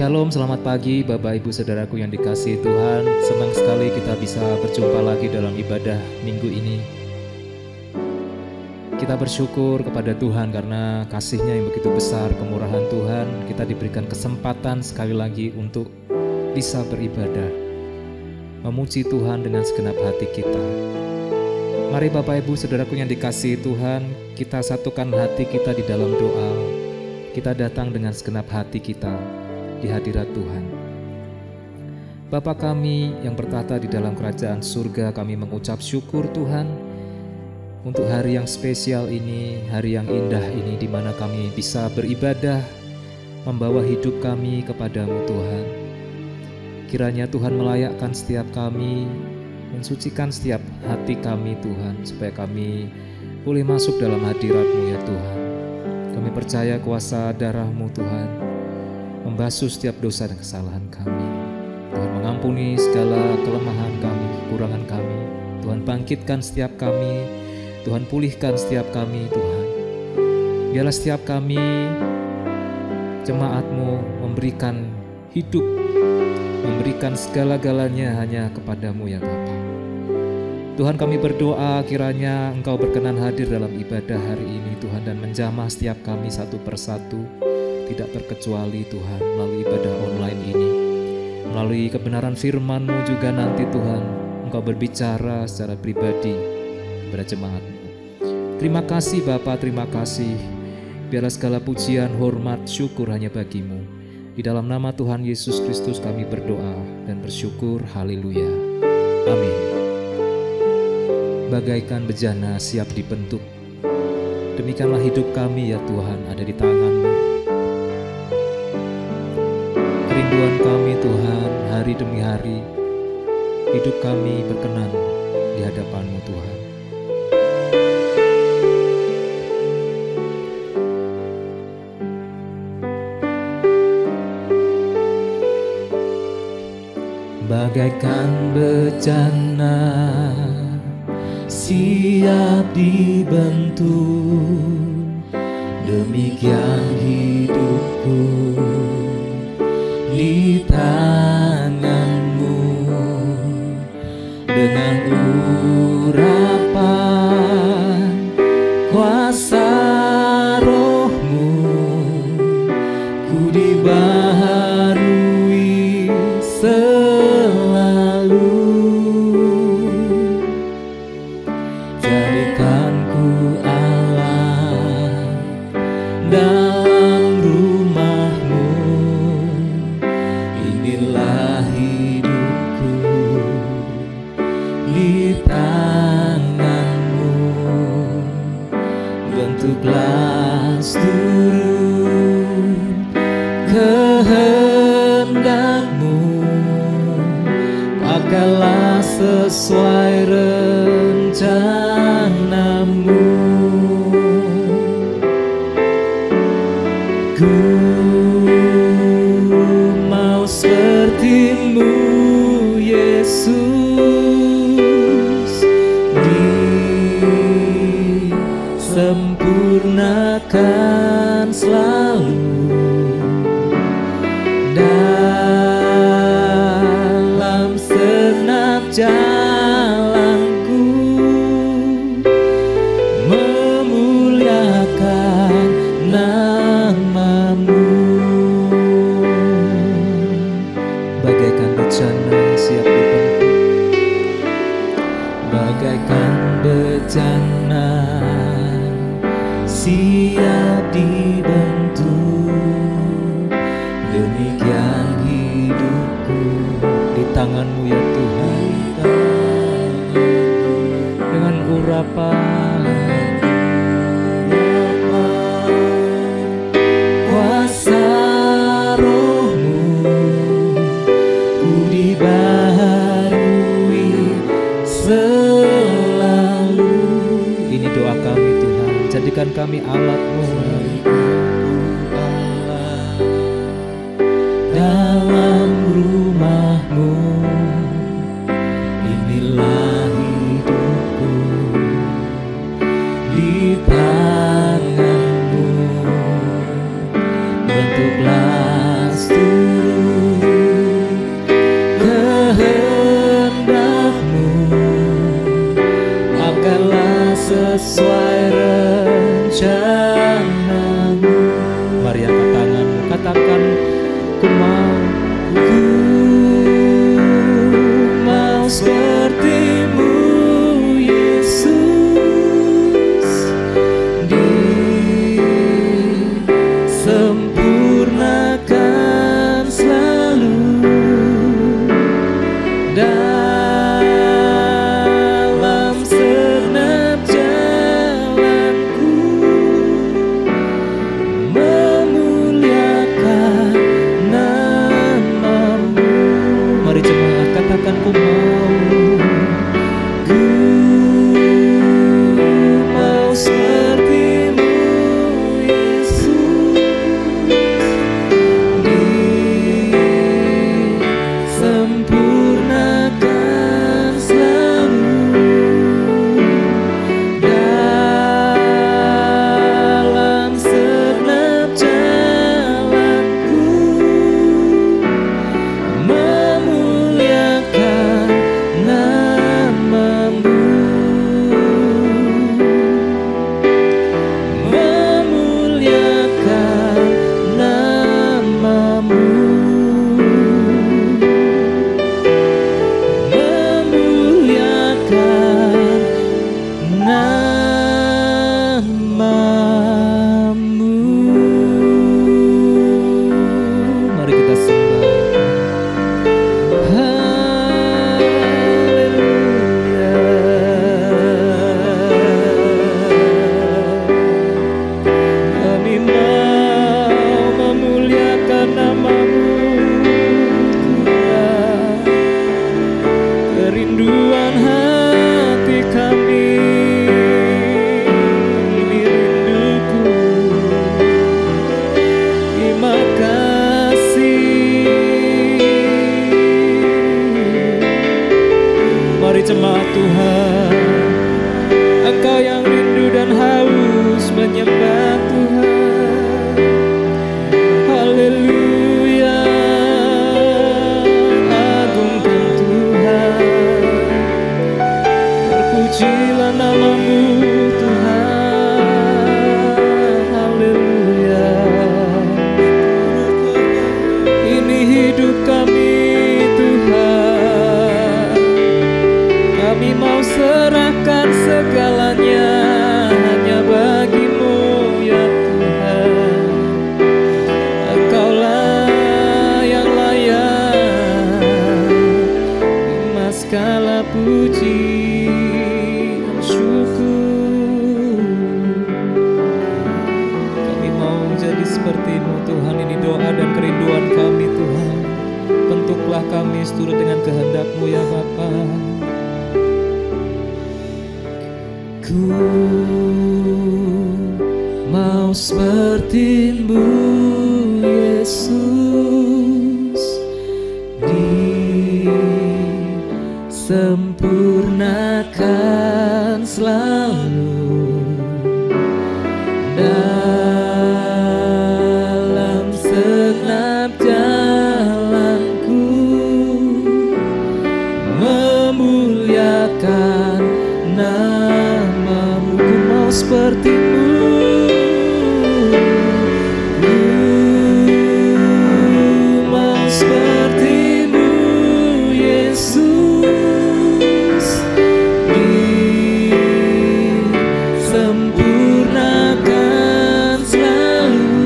Shalom, selamat pagi Bapak Ibu Saudaraku yang dikasihi Tuhan. Senang sekali kita bisa berjumpa lagi dalam ibadah minggu ini. Kita bersyukur kepada Tuhan karena kasih-Nya yang begitu besar, kemurahan Tuhan. Kita diberikan kesempatan sekali lagi untuk bisa beribadah, memuji Tuhan dengan segenap hati kita. Mari Bapak Ibu Saudaraku yang dikasihi Tuhan, kita satukan hati kita di dalam doa. Kita datang dengan segenap hati kita di hadirat Tuhan. Bapa kami yang bertata di dalam kerajaan surga, kami mengucap syukur Tuhan untuk hari yang spesial ini, hari yang indah ini, di mana kami bisa beribadah, membawa hidup kami kepadamu Tuhan. Kiranya Tuhan melayakkan setiap kami, mensucikan setiap hati kami Tuhan, supaya kami boleh masuk dalam hadirat-Mu ya Tuhan. Kami percaya kuasa darah-Mu Tuhan membasuh setiap dosa dan kesalahan kami. Tuhan mengampuni segala kelemahan kami, kekurangan kami. Tuhan bangkitkan setiap kami, Tuhan pulihkan setiap kami Tuhan. Biarlah setiap kami, jemaat-Mu, memberikan hidup, memberikan segala-galanya hanya kepadamu ya Bapa. Tuhan, kami berdoa kiranya Engkau berkenan hadir dalam ibadah hari ini Tuhan, dan menjamah setiap kami satu persatu, tidak terkecuali Tuhan, melalui ibadah online ini, melalui kebenaran firman-Mu juga nanti Tuhan, Engkau berbicara secara pribadi kepada jemaat-Mu. Terima kasih Bapa, terima kasih. Biarlah segala pujian, hormat, syukur hanya bagi-Mu. Di dalam nama Tuhan Yesus Kristus kami berdoa dan bersyukur. Haleluya. Amin. Bagaikan bejana siap dibentuk, demikianlah hidup kami ya Tuhan, ada di tangan-Mu. Kerinduan kami Tuhan, hari demi hari, hidup kami berkenan di hadapan-Mu Tuhan. Bagaikan bejana siap dibentuk, demikian hidupku di tangan-Mu. Dengan urapan kuasa Roh-Mu, ku dibaharui selalu. Jadikan ku Allah dalam rumah-Mu, inilah hidupku di tangan-Mu. Bentuklah seluruh kehendak-Mu, pakailah sesuai rencana-Mu. Ku mau seperti-Mu Yesus, disempurnakan selalu dalam segenap jalanku, memuliakan nama-Mu. Bagaikan bejana siap dibentuk, bagaikan bejana siap dibentuk, demikian hidupku di tangan-Mu ya Tuhan. Dengan urapan kuasa Roh-Mu, ku dibaharui selalu. Ini doa kami Tuhan, jadikan kami alat-Mu dalam rumah-Mu, inilah hidupku di tangan-Mu. Bentuklah seluruh sesuai rencana-Mu. Mari angkat tanganmu, katakan, ku mau seperti-Mu Yesus, disempurnakan selalu dalam segenap jalanku, memuliakan nama-Mu. Mari jemaat katakan, ku mau seperti-Mu Yesus, disempurnakan selalu dalam segenap jalanku, memuliakan nama-Mu. Mari kita sembah. Haleluya. Kami mau memuliakan nama-Mu, Tuhan. Kerinduan hati kami, ini rinduku. Terima kasih. Mari jemaat Tuhan, Engkau yang rindu dan haus menyembah Tuhan. Haleluya. Agungkan Tuhan, terpujilah nama-Mu Tuhan. Haleluya. Ini hidup kami Tuhan, kami mau serahkan segalanya hanya bagi-Mu ya Tuhan. Engkaulah yang layak terima segala puji dan syukur. Kami mau jadi seperti-Mu Tuhan. Ini doa dan kerinduan kami Tuhan. Bentuklah kami seturut dengan kehendak-Mu ya Bapa. Ku mau seperti-Mu Yesus, disempurnakan selalu dalam segenap jalanku, memuliakan nama-Mu. Ku mau seperti-Mu, ku mau seperti-Mu Yesus, disempurnakan selalu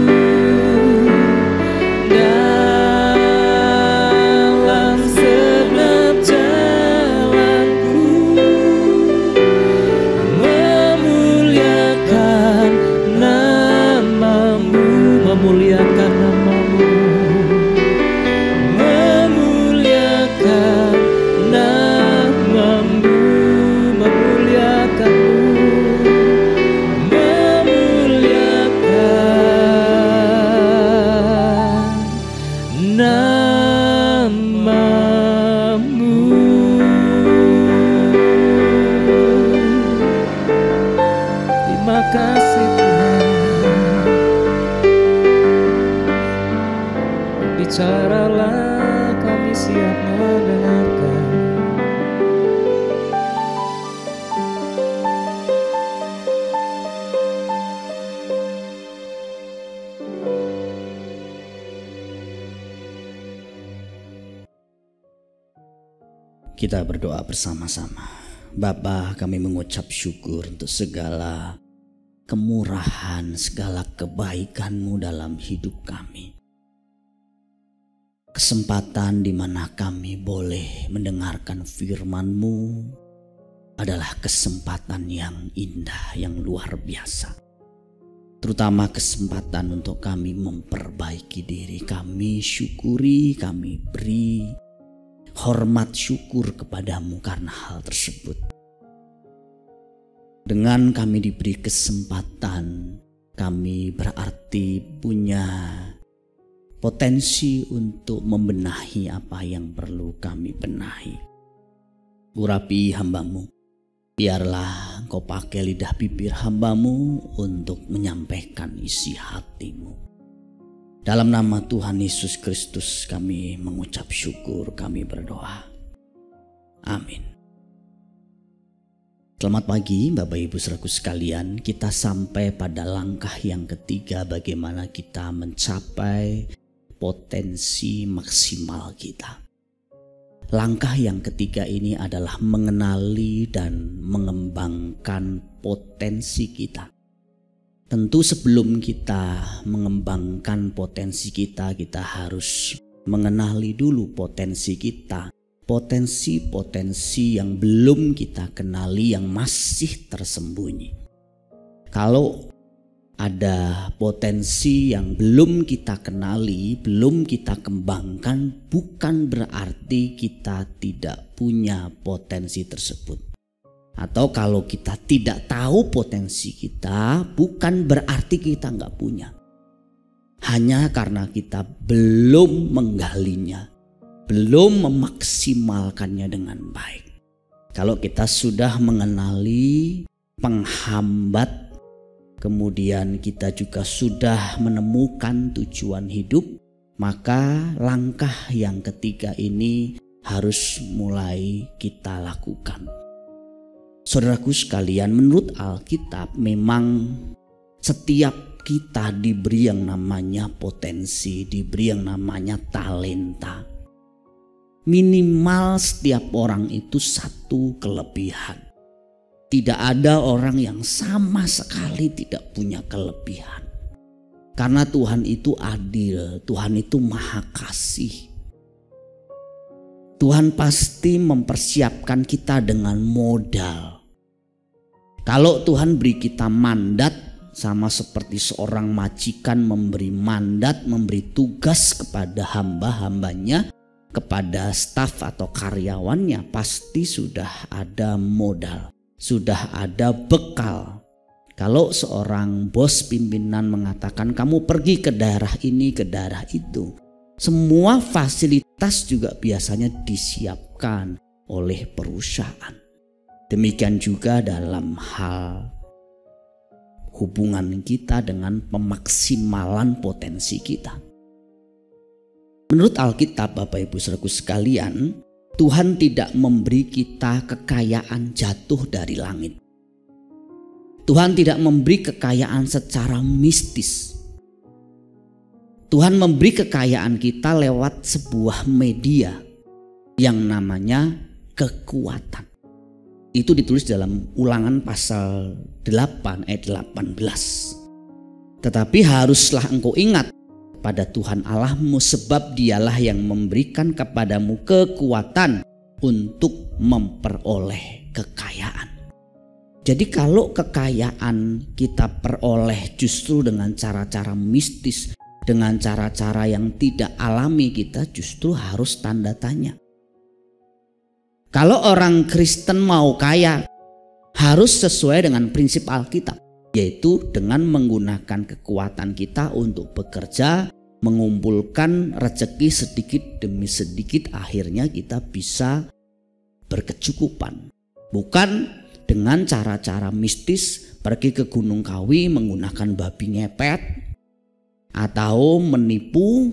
dalam segenap jalanku, memuliakan nama-Mu, memuliakan nama-Mu, memuliakan nama-Mu, memuliakan-Mu, memuliakan nama-Mu. Terima kasih Tuhan. Bicaralah, kami siap mendengarkan. Kita berdoa bersama-sama. Bapa, kami mengucap syukur untuk segala kemurahan, segala kebaikan-Mu dalam hidup kami. Kesempatan di mana kami boleh mendengarkan firman-Mu adalah kesempatan yang indah, yang luar biasa. Terutama kesempatan untuk kami memperbaiki diri. Kami syukuri, kami beri hormat syukur kepadamu karena hal tersebut. Dengan kami diberi kesempatan, kami berarti punya potensi untuk membenahi apa yang perlu kami benahi. Urapi hamba-Mu, biarlah Engkau pakai lidah bibir hamba-Mu untuk menyampaikan isi hati-Mu. Dalam nama Tuhan Yesus Kristus kami mengucap syukur, kami berdoa. Amin. Selamat pagi Bapak Ibu Saudaraku sekalian. Kita sampai pada langkah yang ketiga, bagaimana kita mencapai potensi maksimal kita. Langkah yang ketiga ini adalah mengenali dan mengembangkan potensi kita. Tentu sebelum kita mengembangkan potensi kita harus mengenali dulu potensi kita. Potensi-potensi yang belum kita kenali, yang masih tersembunyi. Kalau ada potensi yang belum kita kenali, belum kita kembangkan, bukan berarti kita tidak punya potensi tersebut. Atau kalau kita tidak tahu potensi kita, bukan berarti kita nggak punya. Hanya karena kita belum menggalinya, belum memaksimalkannya dengan baik. Kalau kita sudah mengenali penghambat, kemudian kita juga sudah menemukan tujuan hidup, maka langkah yang ketiga ini harus mulai kita lakukan. Saudaraku sekalian, menurut Alkitab memang setiap kita diberi yang namanya potensi, diberi yang namanya talenta. Minimal setiap orang itu satu kelebihan. Tidak ada orang yang sama sekali tidak punya kelebihan. Karena Tuhan itu adil, Tuhan itu maha kasih. Tuhan pasti mempersiapkan kita dengan modal. Kalau Tuhan beri kita mandat, sama seperti seorang majikan memberi mandat, memberi tugas kepada hamba-hambanya, kepada staf atau karyawannya, pasti sudah ada modal, sudah ada bekal. Kalau seorang bos pimpinan mengatakan kamu pergi ke daerah ini, ke daerah itu, semua fasilitas juga biasanya disiapkan oleh perusahaan. Demikian juga dalam hal hubungan kita dengan pemaksimalan potensi kita. Menurut Alkitab, Bapak Ibu Saudaraku sekalian, Tuhan tidak memberi kita kekayaan jatuh dari langit. Tuhan tidak memberi kekayaan secara mistis. Tuhan memberi kekayaan kita lewat sebuah media yang namanya kekuatan. Itu ditulis dalam Ulangan pasal 8 ayat 18. Tetapi haruslah engkau ingat pada Tuhan Allahmu, sebab dialah yang memberikan kepadamu kekuatan untuk memperoleh kekayaan. Jadi kalau kekayaan kita peroleh justru dengan cara-cara mistis, dengan cara-cara yang tidak alami, kita justru harus tanda tanya. Kalau orang Kristen mau kaya, harus sesuai dengan prinsip Alkitab, yaitu dengan menggunakan kekuatan kita untuk bekerja, mengumpulkan rezeki sedikit demi sedikit, akhirnya kita bisa berkecukupan. Bukan dengan cara-cara mistis, pergi ke Gunung Kawi menggunakan babi ngepet, atau menipu,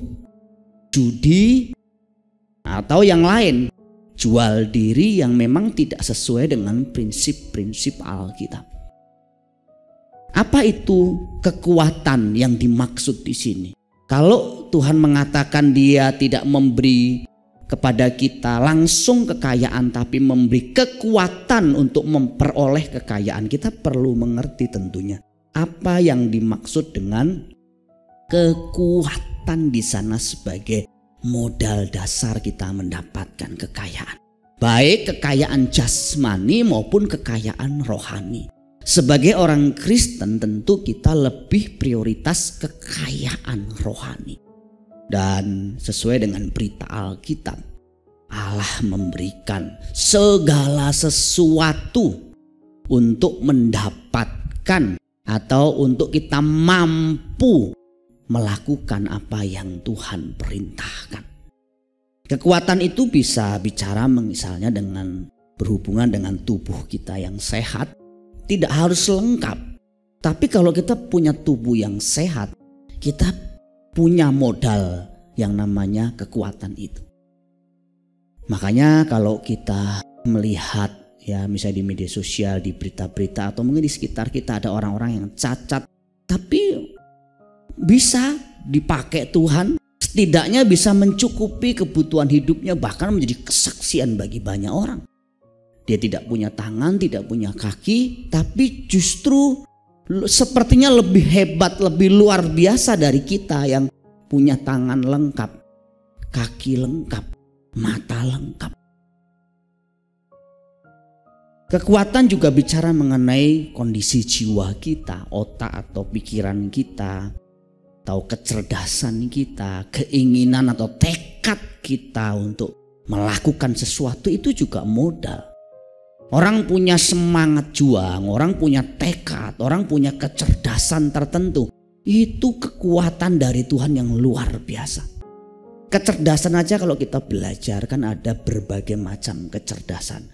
judi, atau yang lain. Jual diri yang memang tidak sesuai dengan prinsip-prinsip Alkitab. Apa itu kekuatan yang dimaksud di sini? Kalau Tuhan mengatakan Dia tidak memberi kepada kita langsung kekayaan, tapi memberi kekuatan untuk memperoleh kekayaan. Kita perlu mengerti tentunya apa yang dimaksud dengan kekuatan di sana sebagai modal dasar kita mendapatkan kekayaan. Baik kekayaan jasmani maupun kekayaan rohani. Sebagai orang Kristen tentu kita lebih prioritas kekayaan rohani. Dan sesuai dengan berita Alkitab, Allah memberikan segala sesuatu untuk mendapatkan atau untuk kita mampu melakukan apa yang Tuhan perintahkan. Kekuatan itu bisa bicara misalnya dengan berhubungan dengan tubuh kita yang sehat. Tidak harus lengkap. Tapi kalau kita punya tubuh yang sehat, kita punya modal yang namanya kekuatan itu. Makanya kalau kita melihat ya misalnya di media sosial, di berita-berita atau mungkin di sekitar kita ada orang-orang yang cacat, tapi bisa dipakai Tuhan, setidaknya bisa mencukupi kebutuhan hidupnya, bahkan menjadi kesaksian bagi banyak orang. Dia tidak punya tangan, tidak punya kaki, tapi justru sepertinya lebih hebat, lebih luar biasa dari kita yang punya tangan lengkap, kaki lengkap, mata lengkap. Kekuatan juga bicara mengenai kondisi jiwa kita, otak atau pikiran kita, atau kecerdasan kita, keinginan atau tekad kita untuk melakukan sesuatu, itu juga modal. Orang punya semangat juang, orang punya tekad, orang punya kecerdasan tertentu. Itu kekuatan dari Tuhan yang luar biasa. Kecerdasan aja kalau kita belajar kan ada berbagai macam kecerdasan.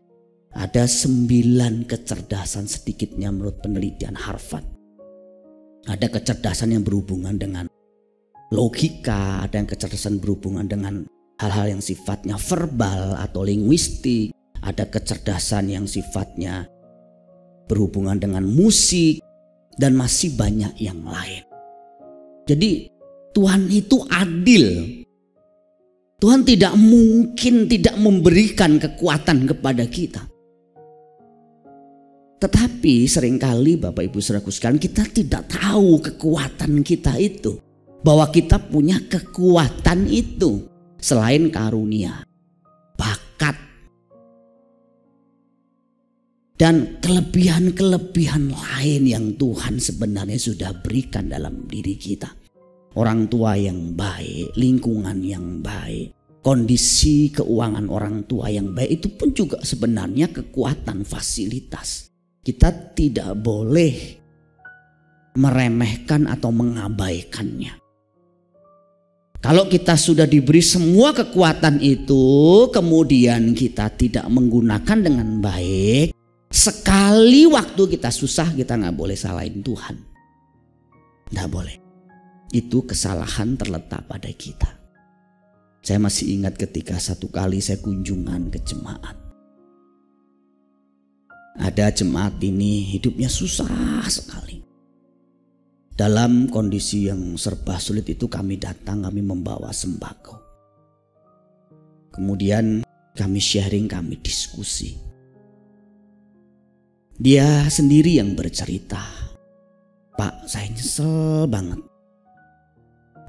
Ada 9 kecerdasan sedikitnya menurut penelitian Harvard. Ada kecerdasan yang berhubungan dengan logika, ada yang kecerdasan berhubungan dengan hal-hal yang sifatnya verbal atau linguistik. Ada kecerdasan yang sifatnya berhubungan dengan musik dan masih banyak yang lain. Jadi Tuhan itu adil. Tuhan tidak mungkin tidak memberikan kekuatan kepada kita. Tetapi seringkali Bapak Ibu Saudaraku sekalian, kita tidak tahu kekuatan kita itu. Bahwa kita punya kekuatan itu selain karunia, bakat, dan kelebihan-kelebihan lain yang Tuhan sebenarnya sudah berikan dalam diri kita. Orang tua yang baik, lingkungan yang baik, kondisi keuangan orang tua yang baik, itu pun juga sebenarnya kekuatan, fasilitas. Kita tidak boleh meremehkan atau mengabaikannya. Kalau kita sudah diberi semua kekuatan itu, kemudian kita tidak menggunakan dengan baik, sekali waktu kita susah, kita gak boleh salahin Tuhan. Gak boleh. Itu kesalahan terletak pada kita. Saya masih ingat ketika satu kali saya kunjungan ke jemaat. Ada jemaat ini hidupnya susah sekali. Dalam kondisi yang serba sulit itu kami datang, kami membawa sembako. Kemudian kami sharing, kami diskusi. Dia sendiri yang bercerita, "Pak, saya nyesel banget.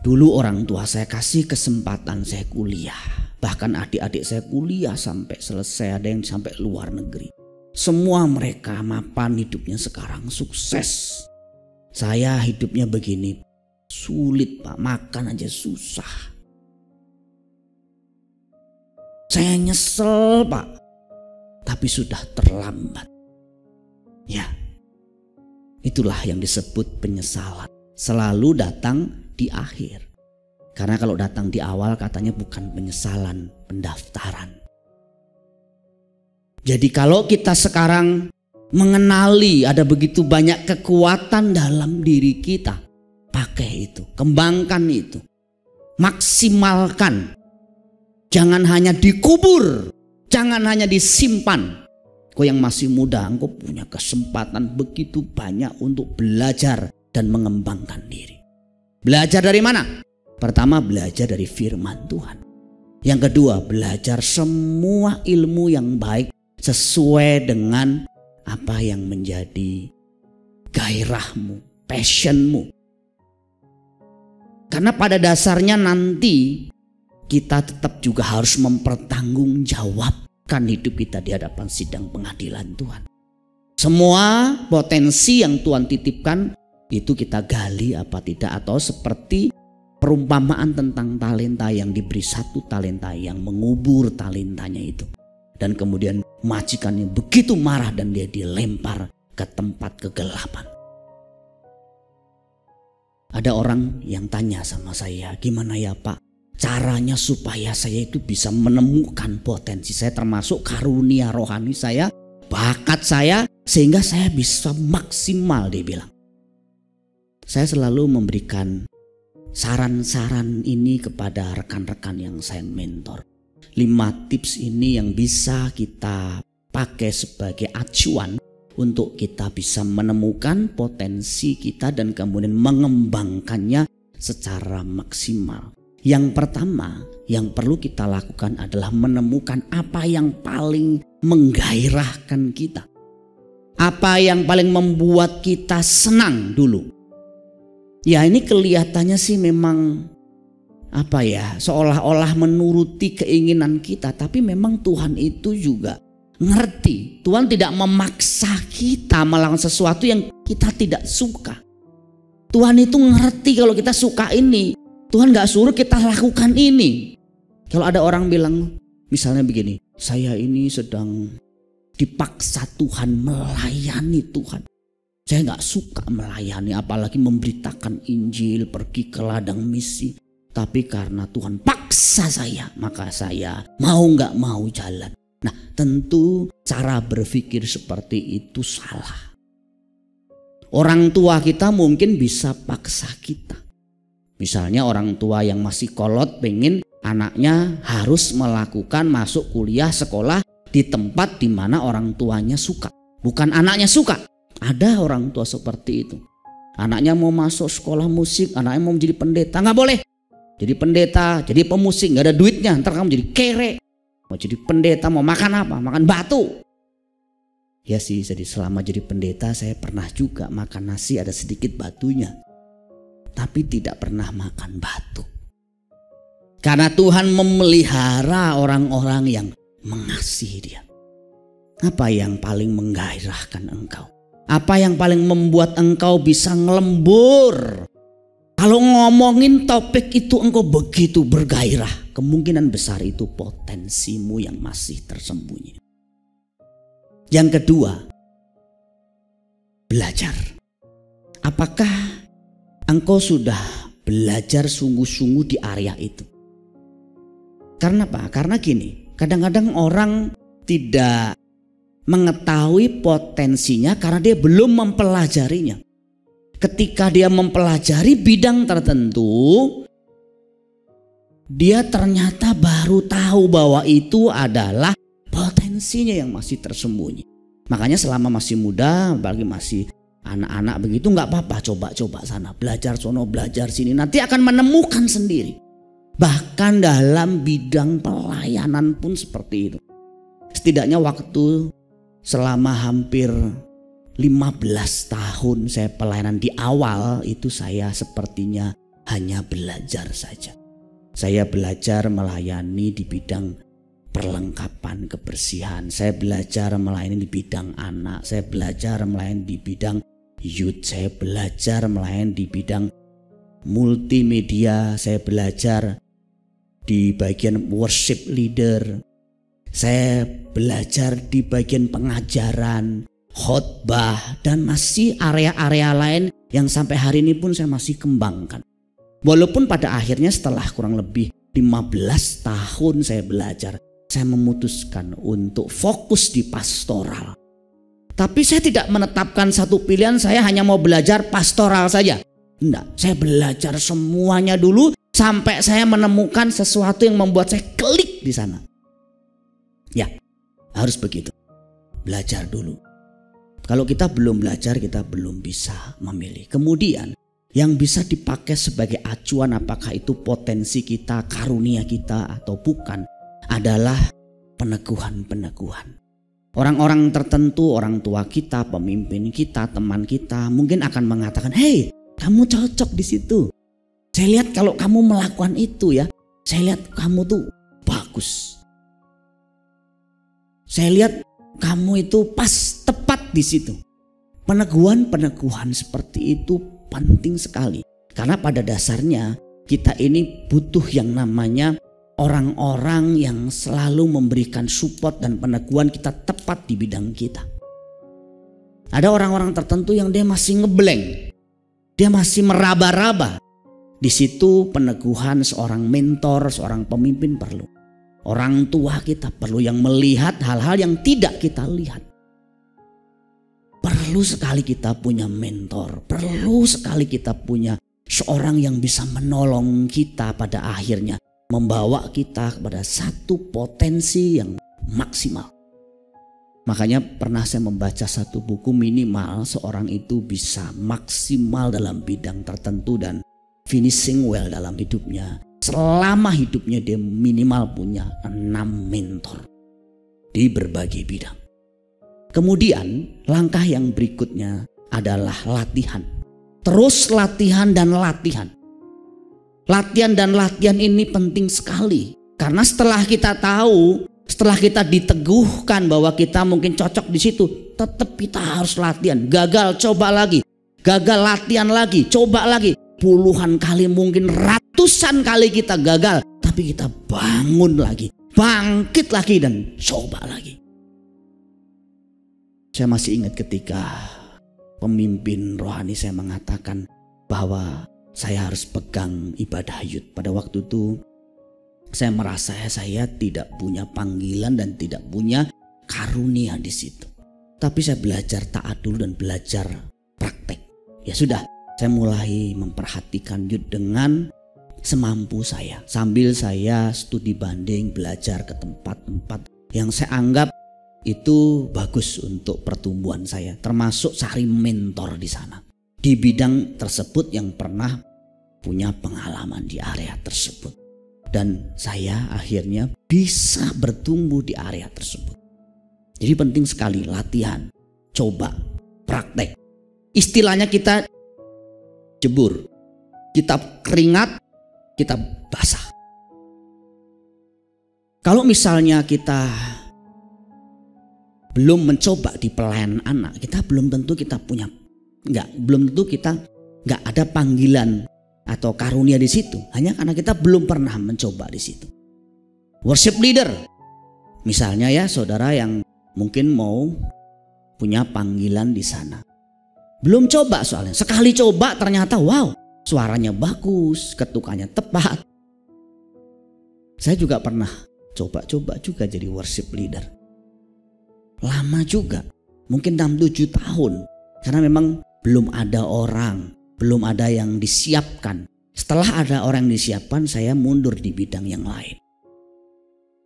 Dulu orang tua saya kasih kesempatan saya kuliah. Bahkan adik-adik saya kuliah sampai selesai, ada yang sampai luar negeri. Semua mereka mapan hidupnya sekarang sukses. Saya hidupnya begini, sulit Pak, makan aja susah. Saya nyesel Pak, tapi sudah terlambat." Ya, itulah yang disebut penyesalan. Selalu datang di akhir. Karena kalau datang di awal katanya bukan penyesalan, pendaftaran. Jadi kalau kita sekarang mengenali ada begitu banyak kekuatan dalam diri kita, pakai itu, kembangkan itu, maksimalkan. Jangan hanya dikubur, jangan hanya disimpan. Kau yang masih muda, engkau punya kesempatan begitu banyak untuk belajar dan mengembangkan diri. Belajar dari mana? Pertama, belajar dari firman Tuhan. Yang kedua, belajar semua ilmu yang baik sesuai dengan apa yang menjadi gairahmu, passionmu. Karena pada dasarnya nanti kita tetap juga harus mempertanggungjawabkan hidup kita di hadapan sidang pengadilan Tuhan. Semua potensi yang Tuhan titipkan itu kita gali apa tidak, atau seperti perumpamaan tentang talenta yang diberi 1 talenta yang mengubur talentanya itu. Dan kemudian majikannya begitu marah dan dia dilempar ke tempat kegelapan. Ada orang yang tanya sama saya, gimana ya Pak caranya supaya saya itu bisa menemukan potensi saya, termasuk karunia rohani saya, bakat saya, sehingga saya bisa maksimal, dia bilang. Saya selalu memberikan saran-saran ini kepada rekan-rekan yang saya mentor. 5 tips ini yang bisa kita pakai sebagai acuan untuk kita bisa menemukan potensi kita dan kemudian mengembangkannya secara maksimal. Yang pertama yang perlu kita lakukan adalah menemukan apa yang paling menggairahkan kita. Apa yang paling membuat kita senang dulu. Ya, ini kelihatannya sih memang seolah-olah menuruti keinginan kita, tapi memang Tuhan itu juga ngerti. Tuhan tidak memaksa kita melakukan sesuatu yang kita tidak suka. Tuhan itu ngerti kalau kita suka ini. Tuhan gak suruh kita lakukan ini. Kalau ada orang bilang misalnya begini, saya ini sedang dipaksa Tuhan melayani Tuhan. Saya gak suka melayani, apalagi memberitakan Injil, pergi ke ladang misi. Tapi karena Tuhan paksa saya, maka saya mau gak mau jalan. Nah, tentu cara berpikir seperti itu salah. Orang tua kita mungkin bisa paksa kita. Misalnya orang tua yang masih kolot pengen anaknya harus melakukan masuk kuliah sekolah di tempat di mana orang tuanya suka. Bukan anaknya suka. Ada orang tua seperti itu. Anaknya mau masuk sekolah musik, anaknya mau menjadi pendeta, nggak boleh. Jadi pendeta, jadi pemusik, nggak ada duitnya, ntar kamu jadi kere. Mau jadi pendeta mau makan apa? Makan batu. Ya sih, jadi selama jadi pendeta saya pernah juga makan nasi ada sedikit batunya. Tapi tidak pernah makan batu. Karena Tuhan memelihara orang-orang yang mengasihi Dia. Apa yang paling menggairahkan engkau? Apa yang paling membuat engkau bisa ngelembur? Kalau ngomongin topik itu engkau begitu bergairah, kemungkinan besar itu potensimu yang masih tersembunyi. Yang kedua, belajar. Apakah engkau sudah belajar sungguh-sungguh di area itu? Karena apa? Karena gini, kadang-kadang orang tidak mengetahui potensinya karena dia belum mempelajarinya. Ketika dia mempelajari bidang tertentu, dia ternyata baru tahu bahwa itu adalah potensinya yang masih tersembunyi. Makanya selama masih muda, apalagi masih anak-anak begitu, nggak apa-apa, coba-coba sana, belajar sono, belajar sini, nanti akan menemukan sendiri. Bahkan dalam bidang pelayanan pun seperti itu. Setidaknya waktu selama hampir 15 tahun saya pelayanan, di awal itu saya sepertinya hanya belajar saja. Saya belajar melayani di bidang perlengkapan kebersihan. Saya belajar melayani di bidang anak. Saya belajar melayani di bidang youth. Saya belajar melayani di bidang multimedia. Saya belajar di bagian worship leader. Saya belajar di bagian pengajaran, khotbah, dan masih area-area lain yang sampai hari ini pun saya masih kembangkan. Walaupun pada akhirnya setelah kurang lebih 15 tahun saya belajar, saya memutuskan untuk fokus di pastoral. Tapi saya tidak menetapkan satu pilihan, saya hanya mau belajar pastoral saja. Enggak, saya belajar semuanya dulu sampai saya menemukan sesuatu yang membuat saya klik di sana. Ya, harus begitu. Belajar dulu. Kalau kita belum belajar, kita belum bisa memilih. Kemudian yang bisa dipakai sebagai acuan apakah itu potensi kita, karunia kita atau bukan, adalah peneguhan-peneguhan. Orang-orang tertentu, orang tua kita, pemimpin kita, teman kita mungkin akan mengatakan, "Hei, kamu cocok di situ. Saya lihat kalau kamu melakukan itu ya, saya lihat kamu tuh bagus. Saya lihat kamu itu pas, tepat di situ." Peneguhan-peneguhan seperti itu penting sekali. Karena pada dasarnya kita ini butuh yang namanya orang-orang yang selalu memberikan support dan peneguhan kita tepat di bidang kita. Ada orang-orang tertentu yang dia masih ngeblank. Dia masih meraba-raba. Di situ peneguhan seorang mentor, seorang pemimpin perlu. Orang tua kita perlu yang melihat hal-hal yang tidak kita lihat. Perlu sekali kita punya mentor. Perlu sekali kita punya seorang yang bisa menolong kita pada akhirnya. Membawa kita kepada satu potensi yang maksimal. Makanya pernah saya membaca satu buku, minimal seorang itu bisa maksimal dalam bidang tertentu dan finishing well dalam hidupnya. Selama hidupnya dia minimal punya 6 mentor di berbagai bidang. Kemudian langkah yang berikutnya adalah latihan. Terus latihan dan latihan. Latihan dan latihan ini penting sekali. Karena setelah kita tahu, setelah kita diteguhkan bahwa kita mungkin cocok di situ, tetap kita harus latihan. Gagal, coba lagi. Gagal, latihan lagi, coba lagi. Puluhan kali, mungkin ratusan kali kita gagal. Tapi kita bangun lagi, bangkit lagi dan coba lagi. Saya masih ingat ketika pemimpin rohani saya mengatakan bahwa saya harus pegang ibadah Yud. Pada waktu itu saya merasa saya tidak punya panggilan dan tidak punya karunia di situ. Tapi saya belajar taat dulu dan belajar praktek. Ya sudah, saya mulai memperhatikan Yud dengan semampu saya. Sambil saya studi banding, belajar ke tempat-tempat yang saya anggap itu bagus untuk pertumbuhan saya. Termasuk cari mentor di sana. Di bidang tersebut yang pernah punya pengalaman di area tersebut. Dan saya akhirnya bisa bertumbuh di area tersebut. Jadi penting sekali latihan, coba, praktek. Istilahnya kita jebur, kita keringat, kita basah. Kalau misalnya kita belum mencoba di pelayanan anak, kita belum tentu kita punya, belum tentu kita nggak ada panggilan atau karunia di situ, hanya karena kita belum pernah mencoba di situ. Worship leader, misalnya ya saudara yang mungkin mau punya panggilan di sana, belum coba soalnya. Sekali coba ternyata wow, suaranya bagus, ketukannya tepat. Saya juga pernah coba-coba juga jadi worship leader. Lama juga, mungkin 6-7 tahun, karena memang belum ada orang. Belum ada yang disiapkan. Setelah ada orang yang disiapkan, saya mundur di bidang yang lain.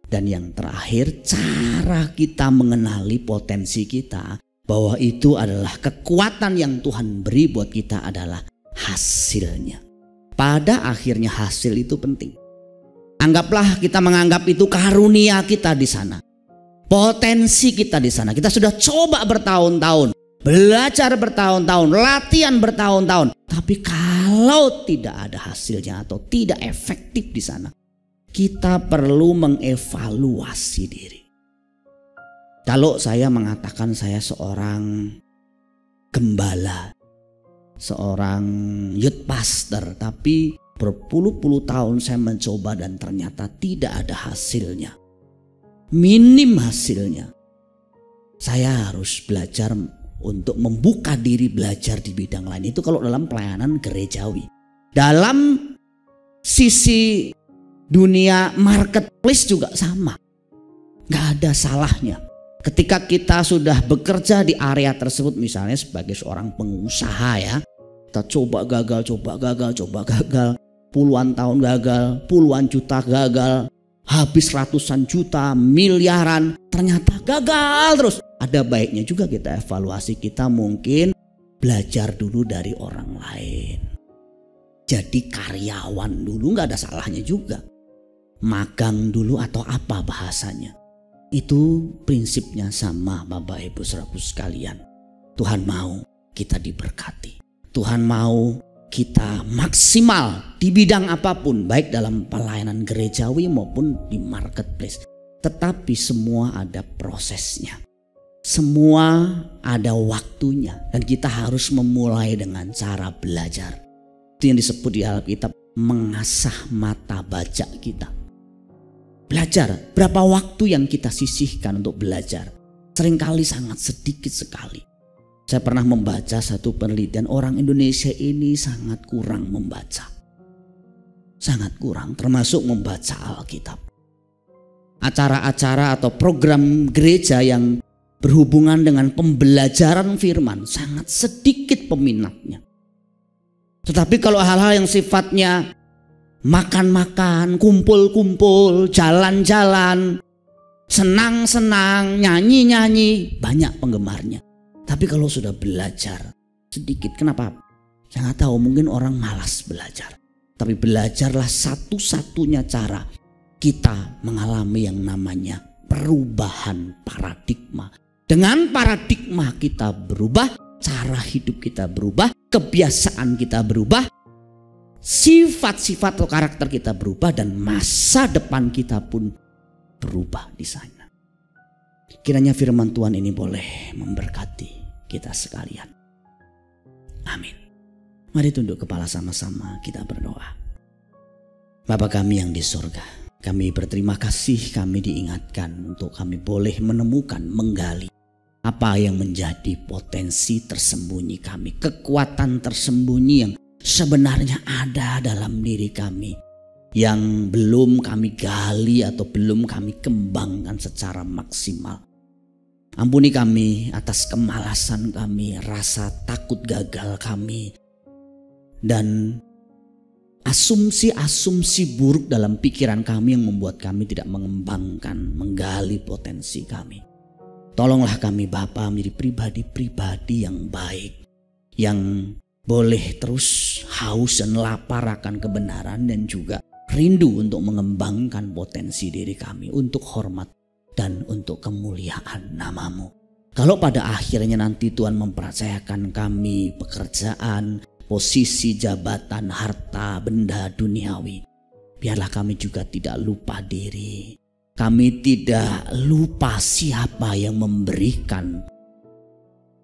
Dan yang terakhir, cara kita mengenali potensi kita, bahwa itu adalah kekuatan yang Tuhan beri buat kita adalah hasilnya. Pada akhirnya hasil itu penting. Anggaplah kita menganggap itu karunia kita di sana. Potensi kita di sana. Kita sudah coba bertahun-tahun. Belajar bertahun-tahun, latihan bertahun-tahun. Tapi kalau tidak ada hasilnya atau tidak efektif di sana, kita perlu mengevaluasi diri. Kalau saya mengatakan saya seorang gembala, seorang youth pastor, tapi berpuluh-puluh tahun saya mencoba dan ternyata tidak ada hasilnya, minim hasilnya, saya harus belajar untuk membuka diri belajar di bidang lain. Itu kalau dalam pelayanan gerejawi. Dalam sisi dunia marketplace juga sama. Gak ada salahnya. Ketika kita sudah bekerja di area tersebut, misalnya sebagai seorang pengusaha ya, kita coba gagal, puluhan tahun gagal, puluhan juta gagal, habis ratusan juta, miliaran, ternyata gagal terus. Ada baiknya juga kita evaluasi, kita mungkin belajar dulu dari orang lain. jadi karyawan dulu, nggak ada salahnya juga. Magang dulu atau apa bahasanya. Itu prinsipnya sama Bapak Ibu Saudaraku sekalian. Tuhan mau kita diberkati. Tuhan mau kita maksimal di bidang apapun, baik dalam pelayanan gerejawi maupun di marketplace. Tetapi semua ada prosesnya. Semua ada waktunya, dan kita harus memulai dengan cara belajar. Itu yang disebut di Alkitab mengasah mata baca kita. Belajar, berapa waktu yang kita sisihkan untuk belajar? Seringkali sangat sedikit sekali. Saya pernah membaca satu penelitian, orang Indonesia ini sangat kurang membaca. Sangat kurang, termasuk membaca Alkitab. Acara-acara atau program gereja yang berhubungan dengan pembelajaran firman sangat sedikit peminatnya. Tetapi kalau hal-hal yang sifatnya makan-makan, kumpul-kumpul, jalan-jalan, senang-senang, nyanyi-nyanyi, banyak penggemarnya. Tapi kalau sudah belajar sedikit, kenapa? Saya nggak tahu, mungkin orang malas belajar. Tapi belajarlah satu-satunya cara kita mengalami yang namanya perubahan paradigma. Dengan paradigma kita berubah, cara hidup kita berubah, kebiasaan kita berubah, sifat-sifat atau karakter kita berubah, dan masa depan kita pun berubah di sana. Kiranya firman Tuhan ini boleh memberkati kita sekalian. Amin. Mari tunduk kepala sama-sama, kita berdoa. Bapa kami yang di surga, kami berterima kasih kami diingatkan untuk kami boleh menemukan, menggali apa yang menjadi potensi tersembunyi kami, kekuatan tersembunyi yang sebenarnya ada dalam diri kami, yang belum kami gali atau belum kami kembangkan secara maksimal. Ampuni kami atas kemalasan kami, rasa takut gagal kami, dan asumsi-asumsi buruk dalam pikiran kami yang membuat kami tidak mengembangkan, menggali potensi kami. Tolonglah kami Bapa menjadi pribadi-pribadi yang baik, yang boleh terus haus dan lapar akan kebenaran, dan juga rindu untuk mengembangkan potensi diri kami untuk hormat dan untuk kemuliaan nama-Mu. Kalau pada akhirnya nanti Tuhan mempercayakan kami pekerjaan, posisi, jabatan, harta, benda duniawi, biarlah kami juga tidak lupa diri. Kami tidak lupa siapa yang memberikan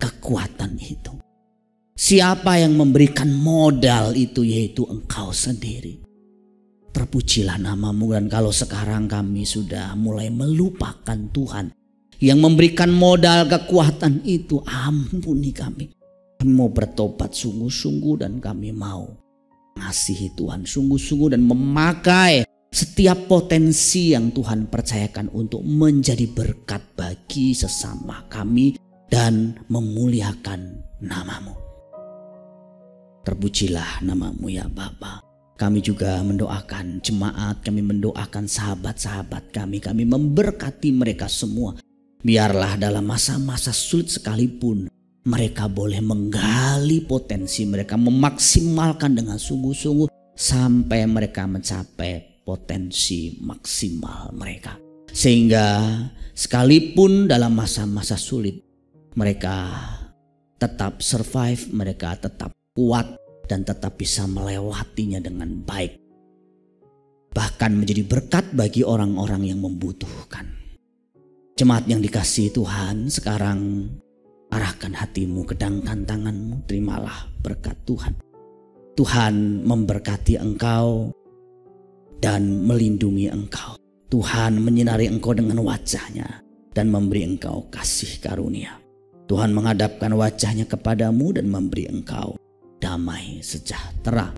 kekuatan itu. Siapa yang memberikan modal itu, yaitu Engkau sendiri. Terpujilah nama-Mu, dan kalau sekarang kami sudah mulai melupakan Tuhan yang memberikan modal kekuatan itu, ampuni kami. Kami mau bertobat sungguh-sungguh, dan kami mau mengasihi Tuhan sungguh-sungguh dan memakai setiap potensi yang Tuhan percayakan untuk menjadi berkat bagi sesama kami dan memuliakan nama-Mu. Terpujilah nama-Mu ya Bapa. Kami juga mendoakan jemaat, kami mendoakan sahabat-sahabat kami memberkati mereka semua. Biarlah dalam masa-masa sulit sekalipun mereka boleh menggali potensi mereka, memaksimalkan dengan sungguh-sungguh sampai mereka mencapai potensi maksimal mereka. Sehingga sekalipun dalam masa-masa sulit mereka tetap survive, mereka tetap kuat dan tetap bisa melewatinya dengan baik. Bahkan menjadi berkat bagi orang-orang yang membutuhkan. Jemaat yang dikasihi Tuhan, sekarang arahkan hatimu, kedangkan tanganmu, terimalah berkat Tuhan. Tuhan memberkati engkau dan melindungi engkau. Tuhan menyinari engkau dengan wajah-Nya dan memberi engkau kasih karunia. Tuhan menghadapkan wajah-Nya kepadamu dan memberi engkau damai sejahtera.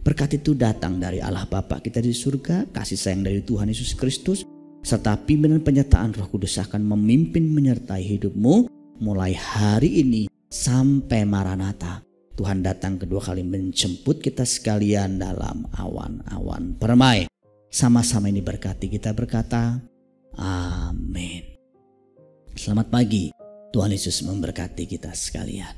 Berkat itu datang dari Allah Bapa kita di surga, kasih sayang dari Tuhan Yesus Kristus, serta pimpinan penyertaan Roh Kudus akan memimpin menyertai hidupmu mulai hari ini sampai Maranatha. Tuhan datang kedua kali menjemput kita sekalian dalam awan-awan permai. Sama-sama ini berkati, kita berkata amin. Selamat pagi, Tuhan Yesus memberkati kita sekalian.